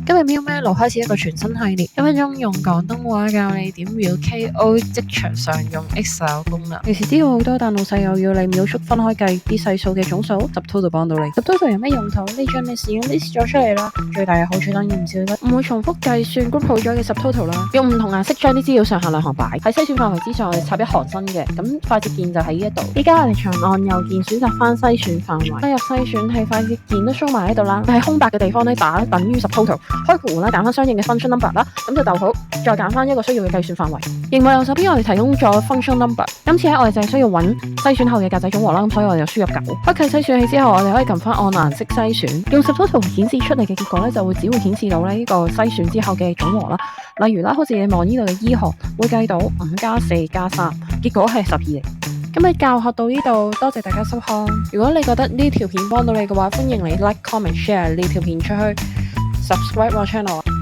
今日喵咩路開始一個全新系列，1分鐘用廣東話教你點秒 KO 職場常用 Excel 功能。其實知道好多，但老細又要你秒速分開計啲細數嘅總數，Subtotal 就幫到你。Subtotal 有咩用途？你將你使用 list 咗出嚟啦，最大嘅好處當然唔少得，唔會重複計算 group 好咗嘅 Subtotal 啦，用唔同顏色將啲資料上下兩行擺喺篩選範圍之上，我哋插一行新嘅，咁快捷鍵就喺呢一度。依家我哋長按右鍵選擇翻篩選範圍，加入篩選器，快捷鍵都 show 埋喺度啦。喺空白嘅地方咧打等於 Subtotal， 開括弧啦，揀翻相應嘅 function number 啦，咁就逗號，再揀翻一個需要嘅計算範圍。熒幕右手邊我哋提供咗 function number， 今次我哋就係需要揾篩選後嘅格仔總和啦，咁所以我哋就輸入9。開啟篩選器之後，我哋可以撳翻按顏色篩選，用 Subtotal 顯示出嚟嘅結果咧，就會只會顯示到呢個篩選之後嘅總和啦。例如啦，好似你望呢度嘅醫學會計到5+4+3，結果係12嚟。今日教學到呢度，多謝大家收看。如果你覺得呢條片幫到你嘅話，歡迎你 like、comment、share 呢條片出去，subscribe 我 channel。